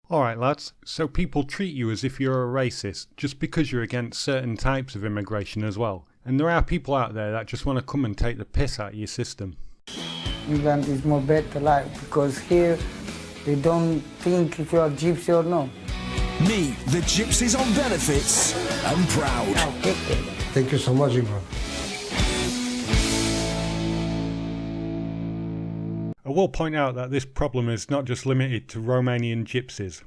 Alright lads, so people treat you as if you're a racist just because you're against certain types of immigration as well. And there are people out there that just want to come and take the piss out of your system. England is more better life because here they don't think if you are gypsy or not. Meet the gypsies on benefits and proud. Thank you so much, England. I will point out that this problem is not just limited to Romanian gypsies.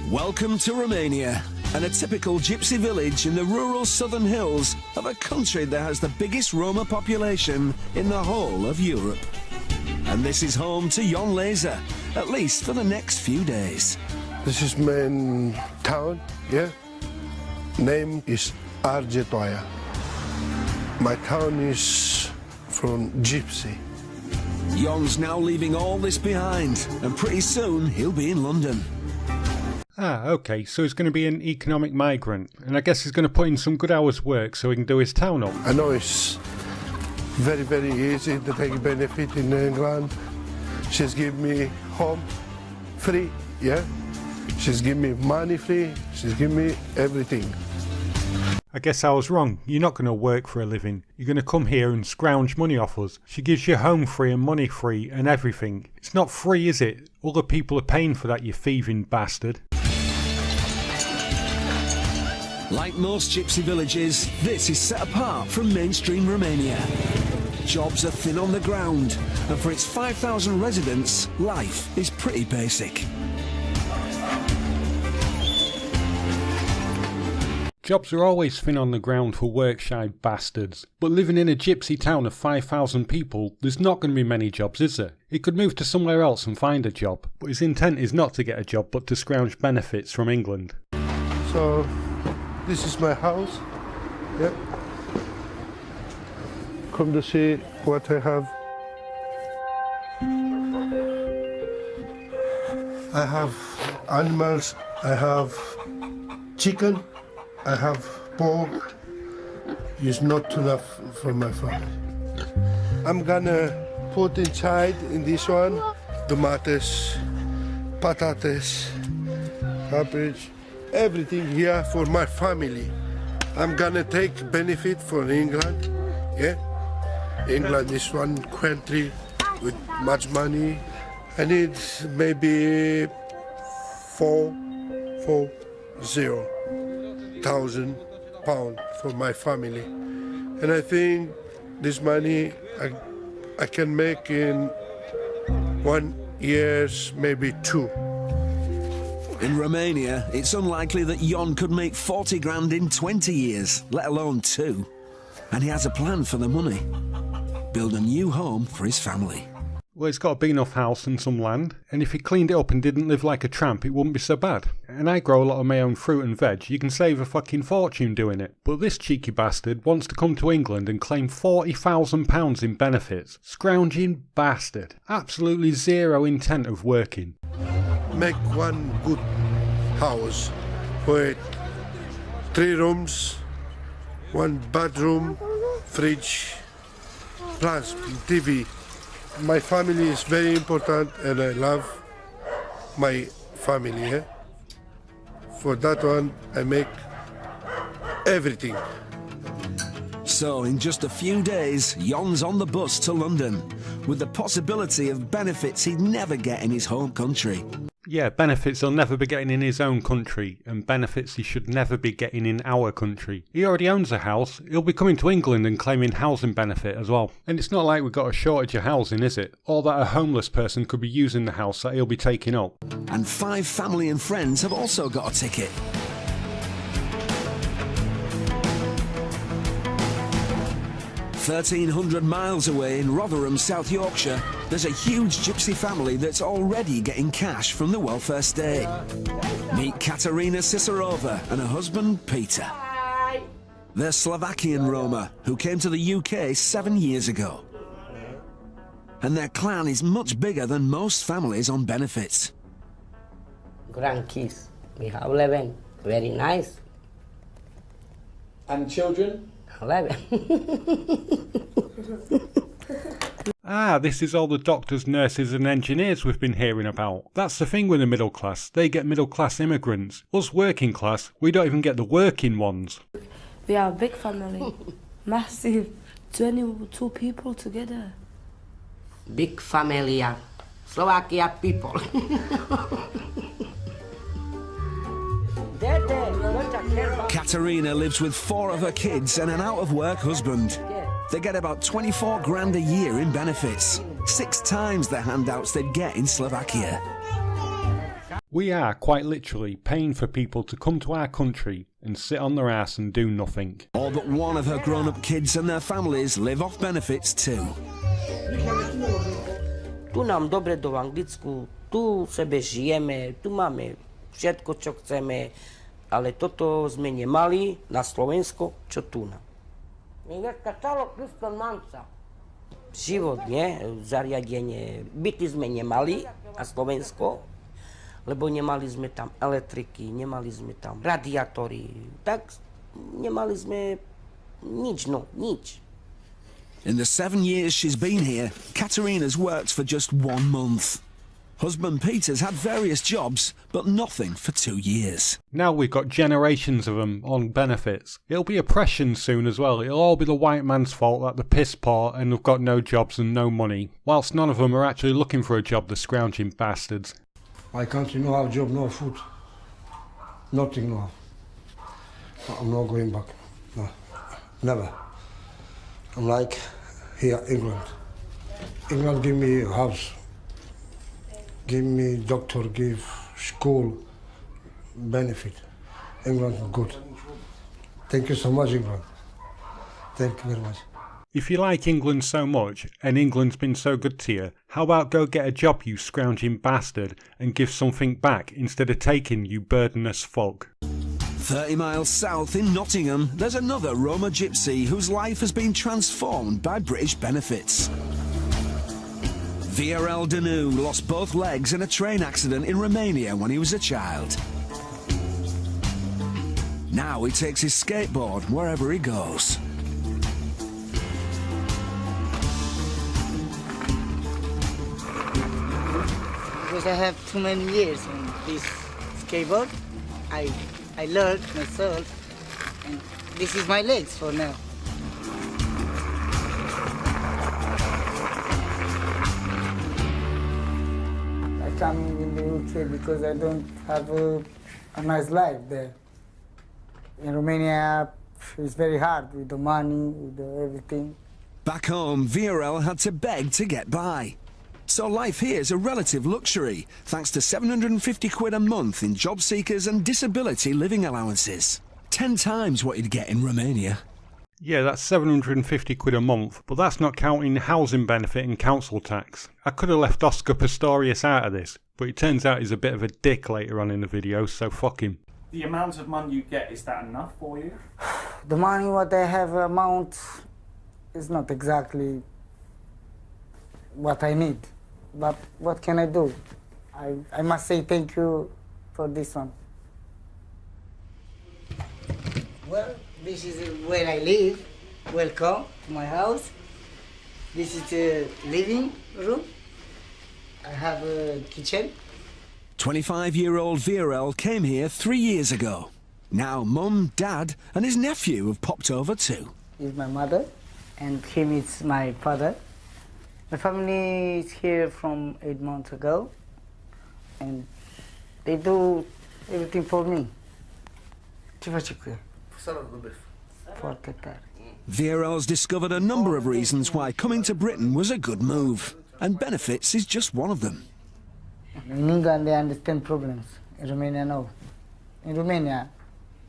Welcome to Romania, and a typical gypsy village in the rural southern hills of a country that has the biggest Roma population in the whole of Europe. And this is home to Jon Laser, at least for the next few days. This is main town, yeah? Name is Argetoaia. My town is from Gypsy. Jon's now leaving all this behind, and pretty soon he'll be in London. Ah, okay, so he's going to be an economic migrant, and I guess he's going to put in some good hours work so he can do his town up. I know it's very, very easy to take benefit in England. She's give me home free, yeah? She's give me money free, she's give me everything. I guess I was wrong. You're not going to work for a living. You're going to come here and scrounge money off us. She gives you home free and money free and everything. It's not free, is it? Other people are paying for that, you thieving bastard. Like most gypsy villages, this is set apart from mainstream Romania. Jobs are thin on the ground, and for its 5,000 residents, life is pretty basic. Jobs are always thin on the ground for work-shy bastards, but living in a gypsy town of 5,000 people, there's not going to be many jobs, is there? He could move to somewhere else and find a job, but his intent is not to get a job but to scrounge benefits from England. So, this is my house, yeah? Come to see what I have. I have animals, I have chicken, I have pork. It's not enough for my family. I'm gonna put inside in this one tomatoes, patatas, cabbage, everything here for my family. I'm gonna take benefit for England, yeah? England is one country with much money. I need maybe 4,000 pounds for my family. And I think this money I can make in 1 year, maybe 2. In Romania, it's unlikely that Jon could make 40 grand in 20 years, let alone 2. And he has a plan for the money. Build a new home for his family. Well, it's got a big enough house and some land, and if he cleaned it up and didn't live like a tramp, it wouldn't be so bad. And I grow a lot of my own fruit and veg, you can save a fucking fortune doing it. But this cheeky bastard wants to come to England and claim £40,000 in benefits. Scrounging bastard. Absolutely zero intent of working. Make one good house with 3 rooms, 1 bedroom, fridge, plus TV. My family is very important and I love my family. Eh? For that one, I make everything. So in just a few days, Jon's on the bus to London, with the possibility of benefits he'd never get in his home country. Yeah, benefits he'll never be getting in his own country, and benefits he should never be getting in our country. He already owns a house, he'll be coming to England and claiming housing benefit as well. And it's not like we've got a shortage of housing, is it? Or that a homeless person could be using the house that he'll be taking up. And 5 family and friends have also got a ticket. "1,300 miles away in Rotherham, South Yorkshire, there's a huge gypsy family that's already getting cash from the welfare state. Meet Katarina Cicerova and her husband, Peter. They're Slovakian Roma who came to the UK 7 years ago. And their clan is much bigger than most families on benefits. Grandkids, we have 11, very nice. And children? 11. Ah, this is all the doctors, nurses and engineers we've been hearing about. That's the thing with the middle class, they get middle class immigrants. Us working class, we don't even get the working ones. We are a big family, massive, 22 people together. Big family, Slovakia people. Katerina lives with 4 of her kids and an out-of-work husband. They get about 24 grand a year in benefits, 6 times the handouts they'd get in Slovakia. We are, quite literally, paying for people to come to our country and sit on their ass and do nothing. All but one of her grown-up kids and their families live off benefits too. Tu nám dobre do Anglicku, tu sebe žijeme, tu máme všetko, čo chceme, ale toto sme nemali na Slovensko, čo tu na. Život, nie? Zariadenie. Byty sme nemali na Slovensko, lebo nemali sme tam elektriky, nemali sme tam radiátory, tak nemali sme nič, no, nič. In the 7 years she's been here, Katerina's worked for just 1 month. Husband Peter's had various jobs, but nothing for 2 years. Now we've got generations of them on benefits. It'll be oppression soon as well. It'll all be the white man's fault that they're piss poor and they've got no jobs and no money, whilst none of them are actually looking for a job, the scrounging bastards. My country no have job, no food. Nothing no. I'm not going back. No. Never. I'm like here, England. England give me a house. Give me doctor, give school, benefit. England good. Thank you so much, England. Thank you very much. If you like England so much, and England's been so good to you, how about go get a job, you scrounging bastard, and give something back instead of taking, you burdenous fuck. 30 miles south in Nottingham, there's another Roma gypsy whose life has been transformed by British benefits. VRL Danu lost both legs in a train accident in Romania when he was a child. Now he takes his skateboard wherever he goes. Because I have too many years on this skateboard, I learned myself, and this is my legs for now. Coming in the UK because I don't have a nice life there. In Romania, it's very hard with the money, with everything. Back home, VRL had to beg to get by. So life here is a relative luxury, thanks to 750 quid a month in job seekers and disability living allowances. 10 times what you'd get in Romania. Yeah, that's 750 quid a month, but that's not counting housing benefit and council tax. I could have left Oscar Pistorius out of this, but it turns out he's a bit of a dick later on in the video, so fuck him. The amount of money you get, is that enough for you? The money what I have amount is not exactly what I need, but what can I do? I must say thank you for this one. Well, this is where I live. Welcome to my house. This is the living room. I have a kitchen. 25-year-old VRL came here 3 years ago. Now Mum, Dad and his nephew have popped over too. This is my mother and him is my father. My family is here from 8 months ago and they do everything for me. Foarte tare. VRL's discovered a number of reasons why coming to Britain was a good move, and benefits is just one of them. In England, they understand problems. In Romania, no. In Romania,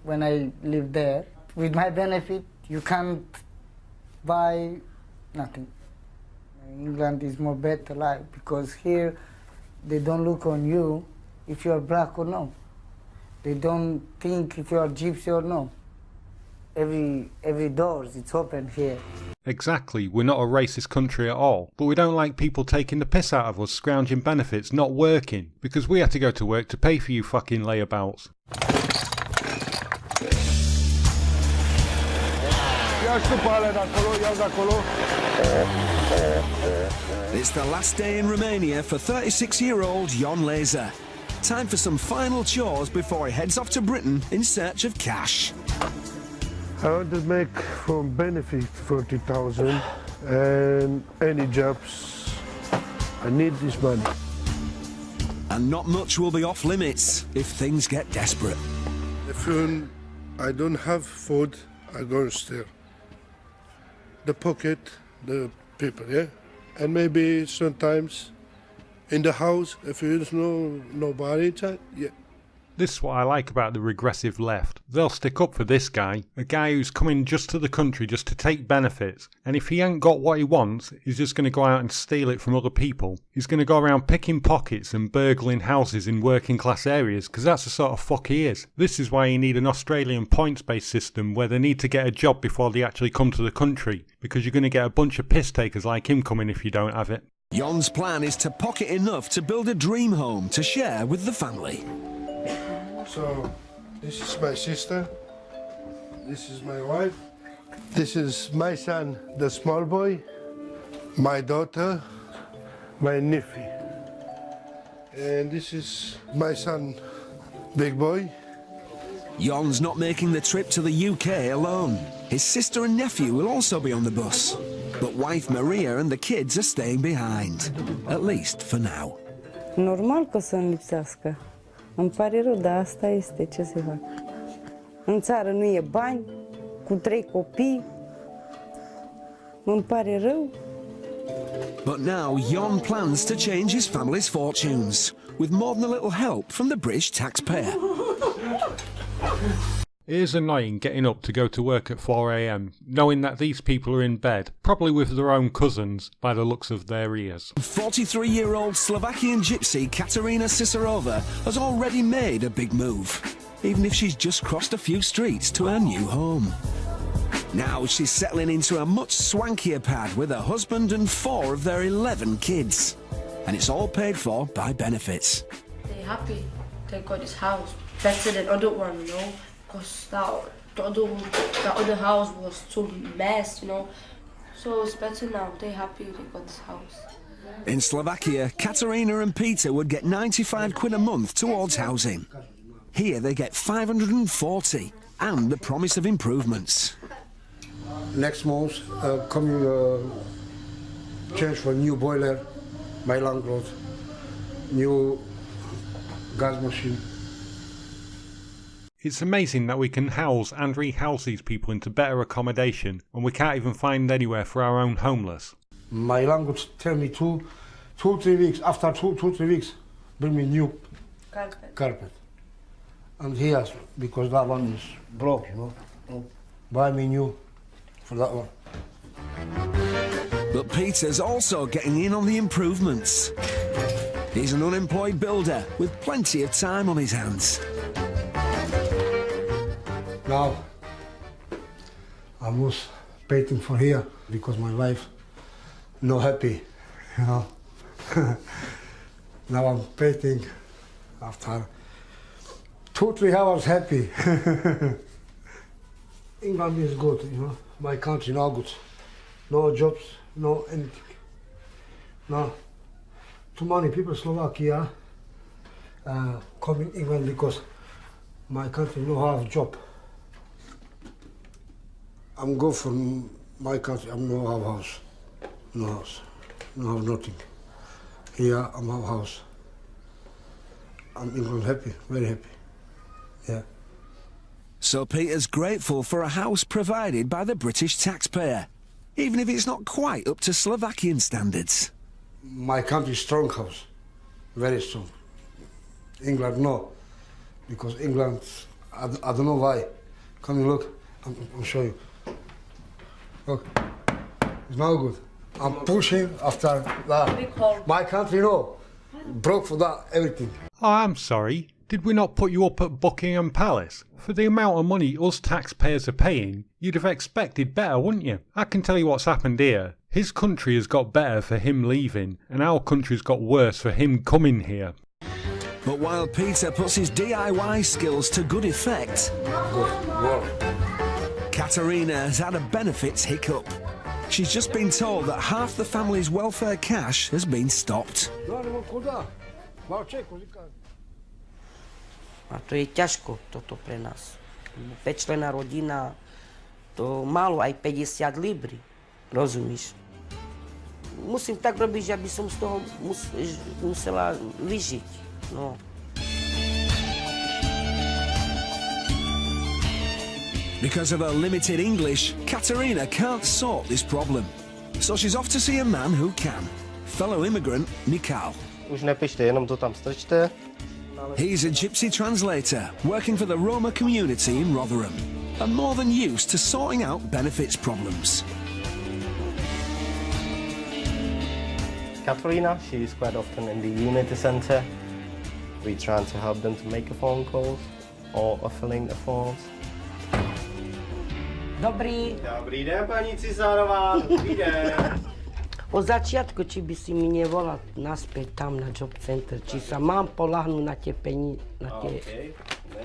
when I lived there, with my benefit, you can't buy nothing. In England is more better life because here they don't look on you if you are black or no. They don't think if you are gypsy or no. Every doors it's open here. Exactly, we're not a racist country at all, but we don't like people taking the piss out of us, scrounging benefits, not working, because we had to go to work to pay for you fucking layabouts. Ia și tu pe alea de acolo, ia de acolo. It's the last day in Romania for 36-year-old Jon Laser. Time for some final chores before he heads off to Britain in search of cash. I want to make from benefit 40,000 and any jobs. I need this money. And not much will be off limits if things get desperate. If I don't have food, I go and steal. The pocket, the people, yeah? And maybe sometimes in the house, if there's nobody inside, yeah. This is what I like about the regressive left. They'll stick up for this guy, a guy who's coming just to the country just to take benefits, and if he ain't got what he wants, he's just going to go out and steal it from other people. He's going to go around picking pockets and burgling houses in working class areas, because that's the sort of fuck he is. This is why you need an Australian points-based system where they need to get a job before they actually come to the country, because you're going to get a bunch of piss takers like him coming if you don't have it. Jon's plan is to pocket enough to build a dream home to share with the family. So, this is my sister, this is my wife, this is my son, the small boy, my daughter, my nephew, and this is my son, big boy. Jon's not making the trip to the UK alone. His sister and nephew will also be on the bus. But wife Maria and the kids are staying behind, at least for now. Normal că o să-mi lipsească. Îmi pare rău, dar asta este, ce să fac. În țară nu e bani, cu 3 copii. Îmi pare rău. But now Jon plans to change his family's fortunes, with more than a little help from the British taxpayer. It is annoying getting up to go to work at 4 AM, knowing that these people are in bed, probably with their own cousins, by the looks of their ears. 43-year-old Slovakian gypsy Katerina Cicerova has already made a big move, even if she's just crossed a few streets to her new home. Now she's settling into a much swankier pad with her husband and 4 of their 11 kids. And it's all paid for by benefits. They're happy they got this house, better than other one, you know. Because that other house was too mess, you know. So it's better now. They're happy they got this house. In Slovakia, Katerina and Peter would get 95 quid a month towards housing. Here they get 540 and the promise of improvements. Next month, coming change for new boiler, my landlord, new gas machine. It's amazing that we can house and rehouse these people into better accommodation, and we can't even find anywhere for our own homeless. My landlord tell me 2-3 weeks, after 2-3 weeks, bring me new carpet. And he asked, because that one is broke, you know, buy me new for that one. But Peter's also getting in on the improvements. He's an unemployed builder with plenty of time on his hands. Now, I was painting for here because my wife not happy, you know. Now I'm painting after 2-3 hours happy. England is good, you know. My country not good. No jobs, no anything. No. Too many people Slovakia come in England because my country no have job. I'm go from my country, I'm no have house. No house. No have nothing. Here I'm have house. I'm England happy, very happy. Yeah. So Peter's grateful for a house provided by the British taxpayer, even if it's not quite up to Slovakian standards. My country strong house, very strong. England no, because England, I don't know why. Come and look, I'll show you. Look, it's not good. I'm pushing after that. My country no, broke for that, everything. Oh, I'm sorry. Did we not put you up at Buckingham Palace? For the amount of money us taxpayers are paying, you'd have expected better, wouldn't you? I can tell you what's happened here. His country has got better for him leaving, and our country's got worse for him coming here. But while Peter puts his DIY skills to good effect, Katerina has had a benefits hiccup. She's just been told that half the family's welfare cash has been stopped. A to je ťažko, toto pre nás. 5-členná rodina, to málo aj 50 libry, rozumíš? Musím tak robiť, že aby som z toho musela vyžiť, no. Because of her limited English, Katerina can't sort this problem. So she's off to see a man who can, fellow immigrant Mikal. Už nepište, jenom to tam strčte. He's a gypsy translator, working for the Roma community in Rotherham, and more than used to sorting out benefits problems. Katerina, she's quite often in the Unity Centre. We try to help them to make a phone calls or filling the forms. Dobrý. Dobrý den, paní Cisárová, dobrý den. Od začiatku, či by si mi nevolal naspäť tam na job center, či sa mám poľahnúť na tie peníze,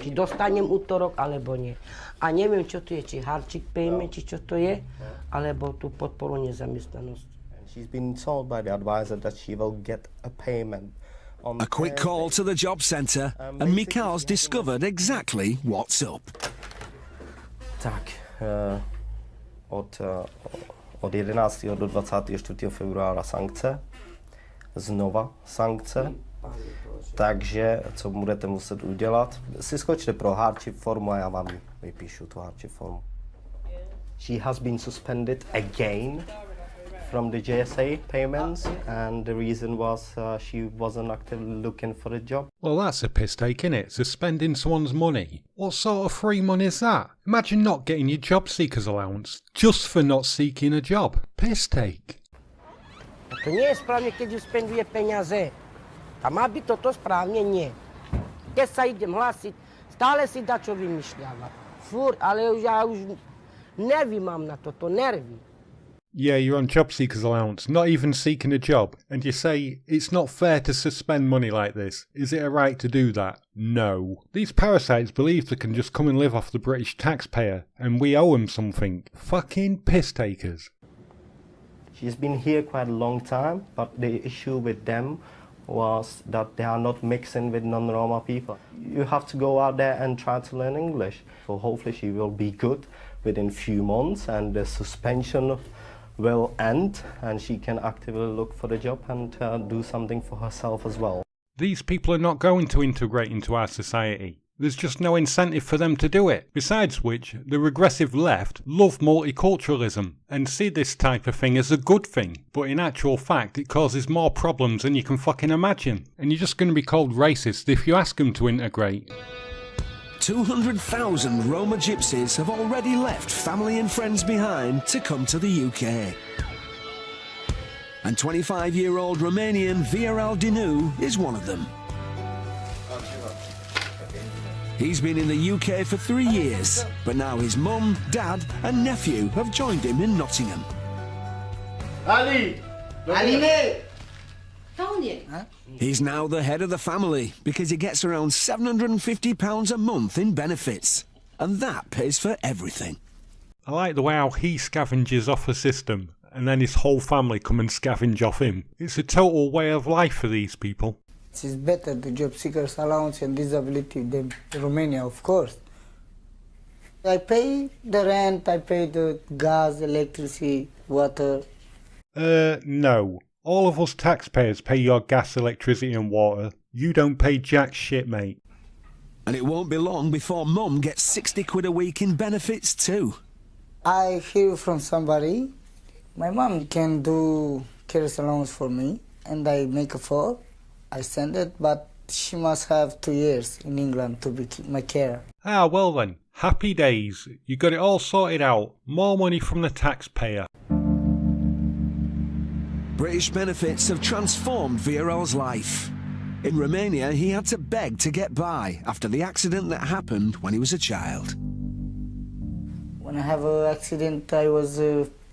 či dostanem útorok, alebo nie. A neviem, čo to je, či hardship payment, či čo to je, alebo tú podporu nezamestnanosti. She's been told by the advisor that she will get a payment. A quick call to the job centre, and Mikal's discovered exactly what's up. Tak, od 11. do 24. februára sankce, znova sankce, takže co budete muset udělat, si skočte pro hardship formu a já vám vypíšu tu hardship formu. She has been suspended again from the JSA payments, and the reason was she wasn't actively looking for a job. Well, that's a piss take, innit? Suspending someone's money. What sort of free money is that? Imagine not getting your job seeker's allowance just for not seeking a job. Piss take. To nie je správne, keď suspenduje peniaze. A má byť toto správne? Nie. Keď sa idem hlásiť, stále si dačo vymýšľava. Furt, ale ja už nervy mám na toto, nervy. Yeah, you're on job seeker's allowance, not even seeking a job, and you say, it's not fair to suspend money like this. Is it a right to do that? No. These parasites believe they can just come and live off the British taxpayer, and we owe them something. Fucking piss takers. She's been here quite a long time, but the issue with them was that they are not mixing with non-Roma people. You have to go out there and try to learn English. So hopefully she will be good within few months, and the suspension will end and she can actively look for a job and do something for herself as well. These people are not going to integrate into our society. There's just no incentive for them to do it. Besides which, the regressive left love multiculturalism and see this type of thing as a good thing, but in actual fact it causes more problems than you can fucking imagine. And you're just going to be called racist if you ask them to integrate. 200,000 Roma gypsies have already left family and friends behind to come to the UK. And 25-year-old Romanian Viorel Dinu is one of them. He's been in the UK for 3 years, but now his mum, dad and nephew have joined him in Nottingham. Ali! Aline! He's now the head of the family because he gets around £750 a month in benefits. And that pays for everything. I like the way how he scavenges off a system and then his whole family come and scavenge off him. It's a total way of life for these people. It is better the job seekers allowance and disability than Romania, of course. I pay the rent, I pay the gas, electricity, water. No. All of us taxpayers pay your gas, electricity and water. You don't pay jack shit, mate. And it won't be long before Mum gets 60 quid a week in benefits too. I hear from somebody, my mom can do cares allowance for me, and I make a phone, I send it, but she must have 2 years in England to be my carer. Ah, well then. Happy days. You got it all sorted out. More money from the taxpayer. British benefits have transformed Viorel's life. In Romania, he had to beg to get by after the accident that happened when he was a child. When I have an accident, I was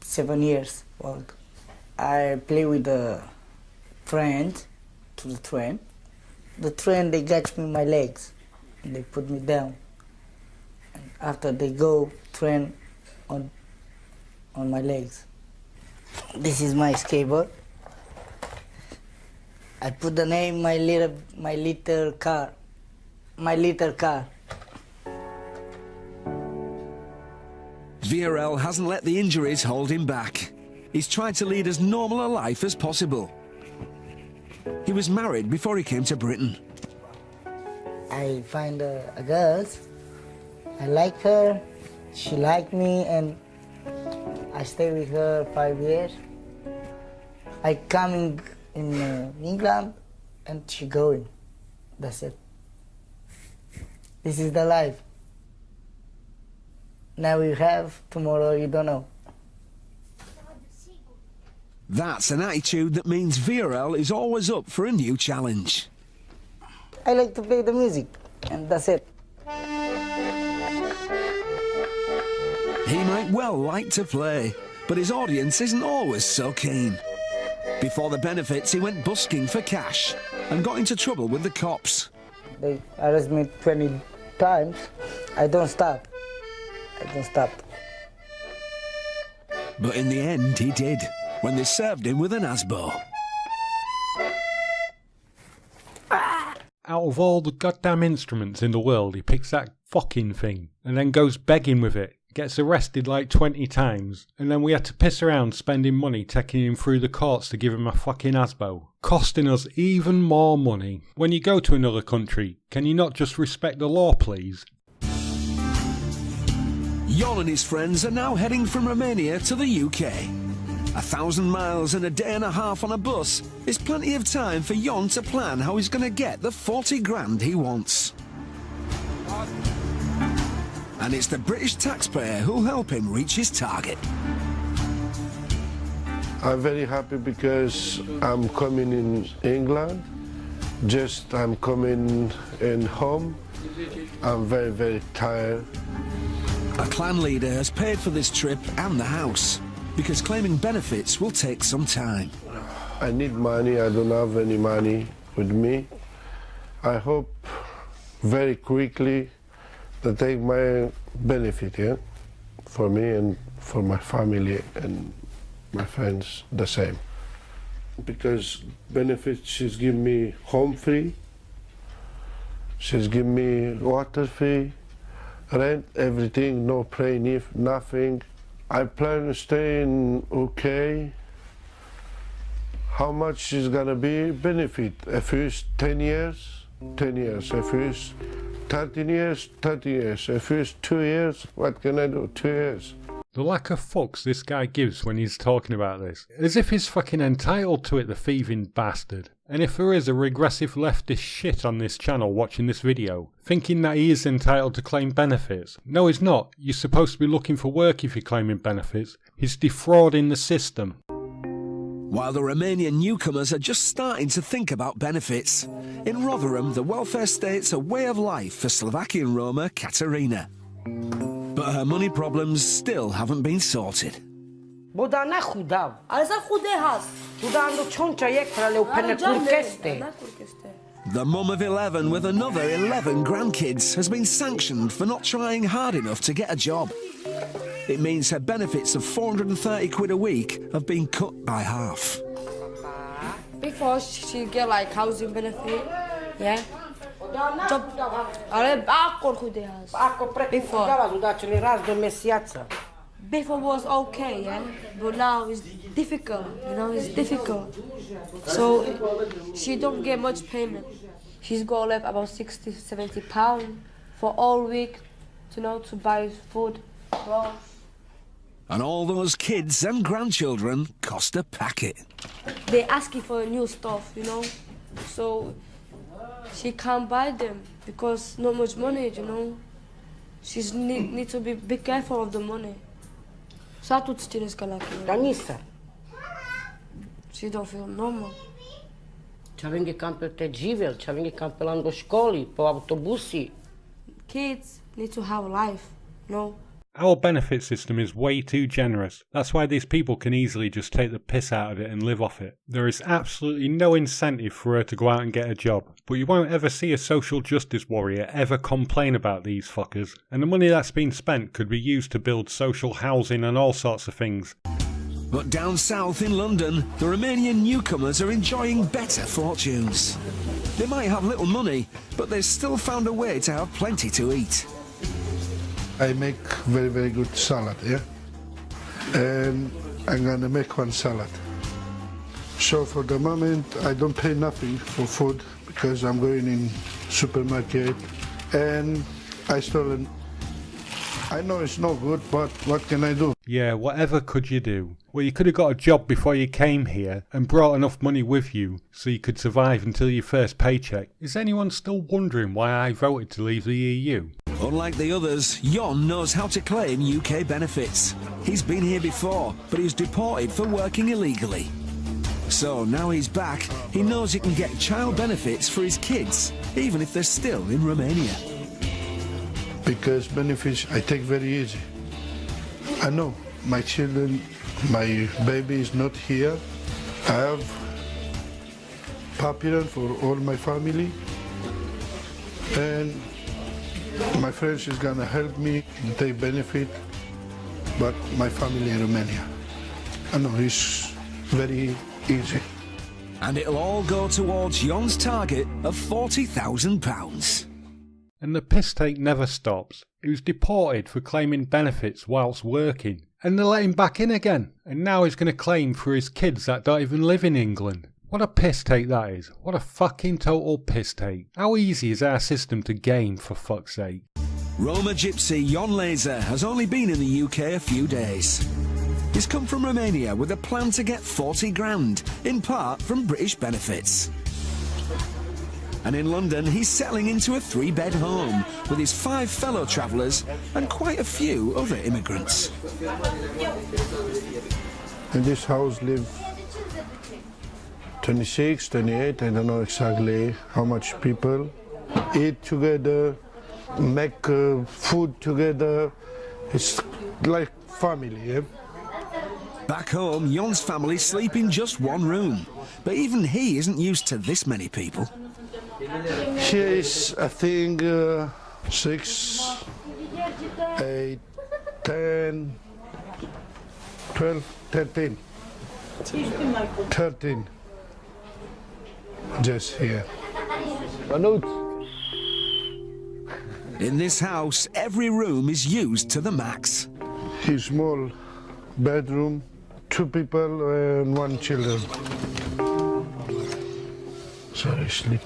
7 years old. I play with a friend to the train. The train, they catch me my legs and they put me down. And after they go train on my legs. This is my skateboard. I put the name my little car. VRL hasn't let the injuries hold him back. He's tried to lead as normal a life as possible. He was married before he came to Britain. I find a girl. I like her. She liked me, and I stay with her 5 years. I coming in England, and she going. That's it. This is the life. Now you have, tomorrow you don't know. That's an attitude that means VRL is always up for a new challenge. I like to play the music, and that's it. He might well like to play, but his audience isn't always so keen. Before the benefits, he went busking for cash and got into trouble with the cops. They arrest me 20 times. I don't stop. But in the end, he did, when they served him with an ASBO. Out of all the goddamn instruments in the world, he picks that fucking thing and then goes begging with it. Gets arrested like 20 times, and then we had to piss around spending money taking him through the courts to give him a fucking ASBO, costing us even more money. When you go to another country, can you not just respect the law, please? Jon and his friends are now heading from Romania to the UK. 1,000 miles and a day and a half on a bus is plenty of time for Jon to plan how he's going to get the 40 grand he wants. And it's the British taxpayer who'll help him reach his target. I'm very happy because I'm coming in England. I'm coming in home. I'm very, very tired. A clan leader has paid for this trip and the house, because claiming benefits will take some time. I need money. I don't have any money with me. I hope very quickly they take my benefit, yeah, for me and for my family and my friends the same. Because benefits, she's giving me home free, she's giving me water free, rent, everything, no pay, nothing. I plan to stay in UK. How much is gonna be benefit? If it's 10 years, 10 years. If it's 13 years, 30 years. If it's 2 years, what can I do? 2 years. The lack of fucks this guy gives when he's talking about this. As if he's fucking entitled to it, the thieving bastard. And if there is a regressive leftist shit on this channel watching this video, thinking that he is entitled to claim benefits. No, he's not. You're supposed to be looking for work if you're claiming benefits. He's defrauding the system. While the Romanian newcomers are just starting to think about benefits, in Rotherham the welfare state's a way of life for Slovakian Roma Katerina. But her money problems still haven't been sorted. The mum of 11 with another 11 grandkids has been sanctioned for not trying hard enough to get a job. It means her benefits of 430 quid a week have been cut by half. Before she get like housing benefit, yeah. Before was okay, yeah, but now it's difficult, you know, it's difficult. So she don't get much payment. She's got left about 60, 70 pounds for all week, you know, to buy food. Well, And all those kids and grandchildren cost a packet. they asking for new stuff, you know, so she can't buy them because not much money, you know. She's need to be careful of the money. Sa tu cines calacchi. She don't feel normal. C'avenghe cam pe te živel, c'avenghe cam pe lan do školi, po autobusi. Kids need to have life, you know. Our benefit system is way too generous. That's why these people can easily just take the piss out of it and live off it. There is absolutely no incentive for her to go out and get a job. But you won't ever see a social justice warrior ever complain about these fuckers. And the money that's been spent could be used to build social housing and all sorts of things. But down south in London, the Romanian newcomers are enjoying better fortunes. They might have little money, but they've still found a way to have plenty to eat. I make very, very good salad, yeah? And I'm gonna make one salad. So for the moment, I don't pay nothing for food because I'm going in supermarket and I know it's not good, but what can I do? Yeah, whatever could you do? Well, you could have got a job before you came here and brought enough money with you so you could survive until your first paycheck. Is anyone still wondering why I voted to leave the EU? Unlike the others, Jon knows how to claim UK benefits. He's been here before, but he was deported for working illegally. So now he's back, he knows he can get child benefits for his kids, even if they're still in Romania. Because benefits I take very easy. I know my children, my baby is not here. I have papillon for all my family, and my friends is gonna help me take benefit, but my family in Romania. I know it's very easy. And it'll all go towards Jon's target of £40,000. And the piss take never stops. He was deported for claiming benefits whilst working. And they let him back in again. And now he's going to claim for his kids that don't even live in England. What a piss take that is. What a fucking total piss take. How easy is our system to game, for fuck's sake? Roma gypsy Jon Laser has only been in the UK a few days. He's come from Romania with a plan to get 40 grand, in part from British benefits. And in London, he's settling into a 3-bed home with his 5 fellow travellers and quite a few other immigrants. In this house live 26, 28, I don't know exactly how much people. Eat together, make food together. It's like family, yeah? Back home, Jon's family sleep in just one room. But even he isn't used to this many people. Here is, I think, 6, 8, 10, 12, 13. 13. Just here. In this house, every room is used to the max. His small bedroom, 2 people and 1 children. Sorry, sleeping.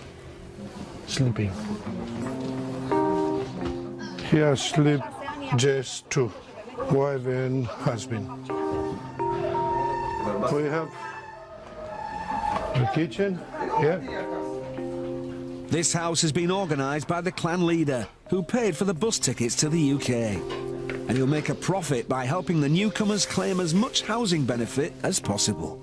Here sleep just 2, wife and husband. We have the kitchen, yeah. This house has been organised by the clan leader, who paid for the bus tickets to the UK. And he'll make a profit by helping the newcomers claim as much housing benefit as possible.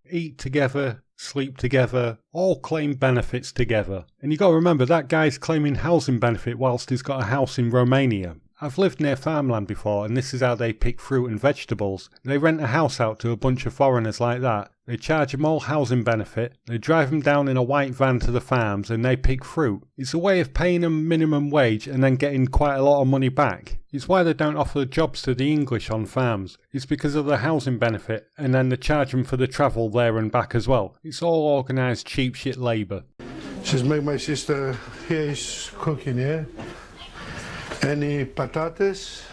Eat together, sleep together, all claim benefits together. And you got to remember that guy's claiming housing benefit whilst he's got a house in Romania. I've lived near farmland before, and this is how they pick fruit and vegetables. They rent a house out to a bunch of foreigners like that. They charge them all housing benefit, they drive them down in a white van to the farms, and they pick fruit. It's a way of paying them minimum wage and then getting quite a lot of money back. It's why they don't offer jobs to the English on farms. It's because of the housing benefit, and then they charge them for the travel there and back as well. It's all organised cheap shit labour. She's make my sister here is cooking, yeah? Any patatas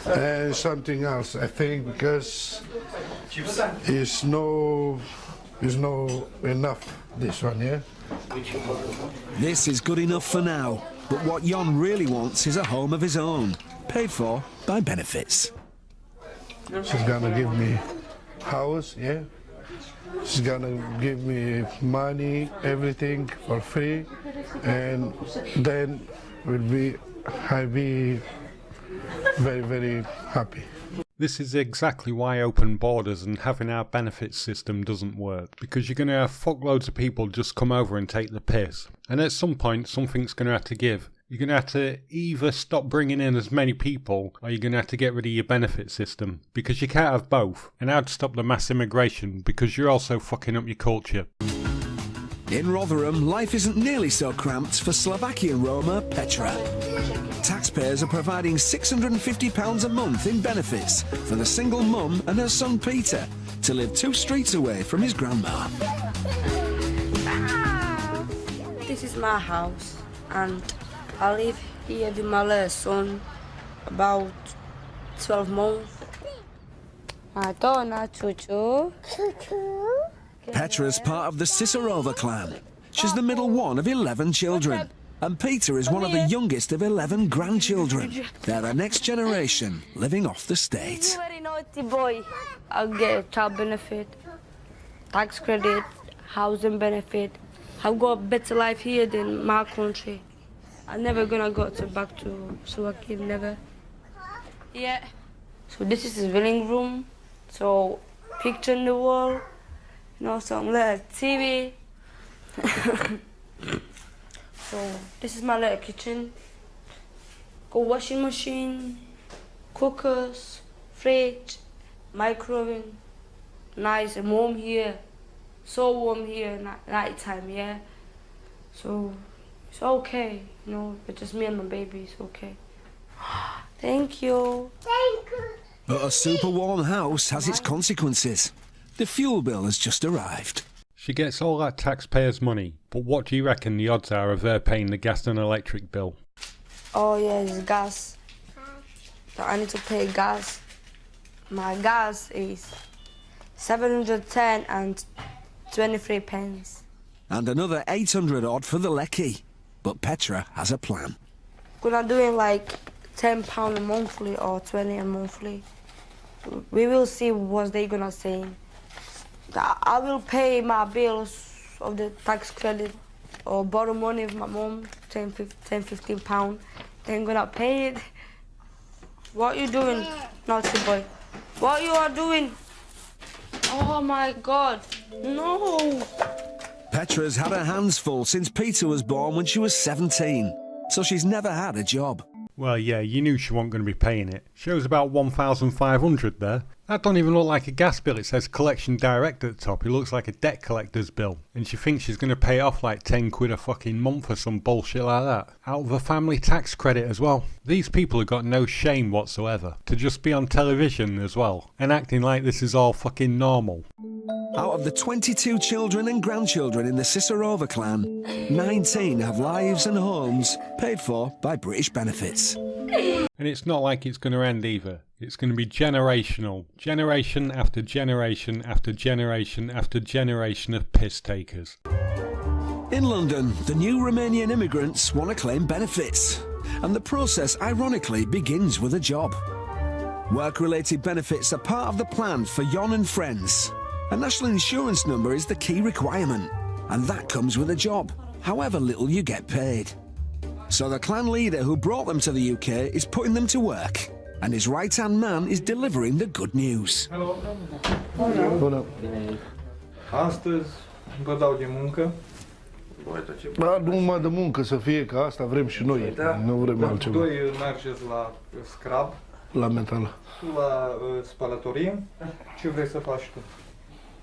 and something else, I think, because it's no enough, this one, yeah? This is good enough for now, but what Jon really wants is a home of his own, paid for by benefits. She's gonna give me house, yeah? She's gonna give me money, everything for free, and then I'll be very, very happy. This is exactly why open borders and having our benefits system doesn't work, because you're going to have fuckloads of people just come over and take the piss. And at some point, something's going to have to give. You're going to have to either stop bringing in as many people, or you're going to have to get rid of your benefit system, because you can't have both. And I'd stop the mass immigration, because you're also fucking up your culture. In Rotherham, life isn't nearly so cramped for Slovakian Roma Petra. Taxpayers are providing £650 a month in benefits for the single mum and her son Peter to live 2 streets away from his grandma. This is my house, and I live here with my little son about 12 months. Madonna, Chuchu. Petra's part of the Sisarova clan. She's the middle one of 11 children. And Peter is one of the youngest of 11 grandchildren. They're the next generation living off the state. Very naughty boy. I'll get child benefit, tax credit, housing benefit. I've got a better life here than my country. I'm never gonna go back to Slovakia, never. Yeah. So this is his living room. So picture in the wall, you know, some little TV. So this is my little kitchen. Got washing machine, cookers, fridge, microwave. Nice and warm here. So warm here, night time, yeah. So it's okay, you know, but just me and my baby, it's okay. Thank you. Thank you. But a super warm house has its consequences. The fuel bill has just arrived. She gets all that taxpayers' money, but what do you reckon the odds are of her paying the gas and electric bill? Oh yeah, it's gas. So I need to pay gas. My gas is 710 and 23 pence. And another 800 odd for the lecky. But Petra has a plan. Gonna do it like £10 a monthly or 20 a monthly. We will see what they gonna say. I will pay my bills of the tax credit or borrow money of my mom, 10, 15 pounds. Then gonna pay it. What you doing, naughty boy? What you are doing? Oh my God, no. Petra's had her hands full since Peter was born when she was 17. So she's never had a job. Well, yeah, you knew she wasn't going to be paying it. Shows about 1,500 there. That don't even look like a gas bill. It says collection direct at the top. It looks like a debt collector's bill. And she thinks she's going to pay off like 10 quid a fucking month or some bullshit like that. Out of a family tax credit as well. These people have got no shame whatsoever. To just be on television as well. And acting like this is all fucking normal. Out of the 22 children and grandchildren in the Sisarova clan, 19 have lives and homes paid for by British benefits. And it's not like it's going to end either. It's going to be generational. Generation after generation after generation after generation of piss takers. In London, the new Romanian immigrants want to claim benefits. And the process, ironically, begins with a job. Work-related benefits are part of the plan for Jon and friends. A national insurance number is the key requirement, and that comes with a job, however little you get paid. So the clan leader who brought them to the UK is putting them to work, and his right-hand man is delivering the good news. Hello. Bună. Astăzi vă dau de muncă. Da, numai de muncă să fie, că asta vrem și noi, nu vrem altceva. Doi mergeți la scrab. La metal. Tu la spălătorie. Ce vrei să faci tu?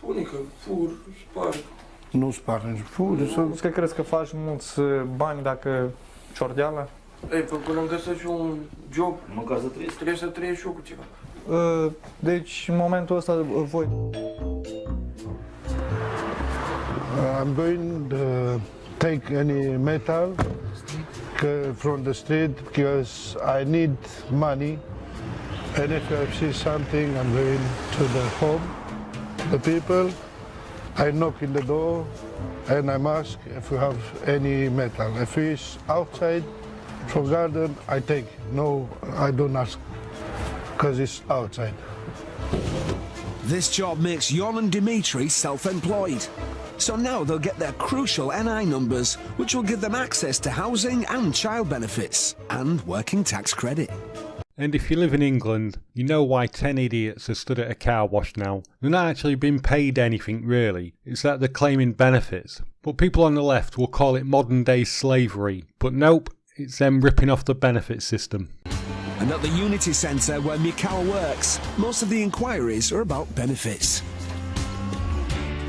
Punică, fur, sparg. Nu sparg, fur. Că crezi că faci mulți bani dacă ciordeala? Ei, până îmi găsesc eu un job, măcar trebuie să trăiesc și eu cu ceva. Deci, în momentul ăsta, voi... I'm going to take any metal from the street because I need money. And if I see something, I'm going to the home, the people. I knock in the door and I'm asked if you have any metal. If it's outside from garden, I take. No, I don't ask because it's outside. This job makes Jon and Dimitri self-employed. So now they'll get their crucial NI numbers, which will give them access to housing and child benefits and working tax credit. And if you live in England, you know why 10 idiots are stood at a car wash now. They're not actually being paid anything really, it's that they're claiming benefits. But people on the left will call it modern day slavery. But nope, it's them ripping off the benefit system. And at the Unity Centre where Mikhail works, most of the inquiries are about benefits.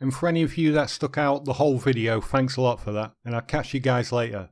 And for any of you that stuck out the whole video, thanks a lot for that, and I'll catch you guys later.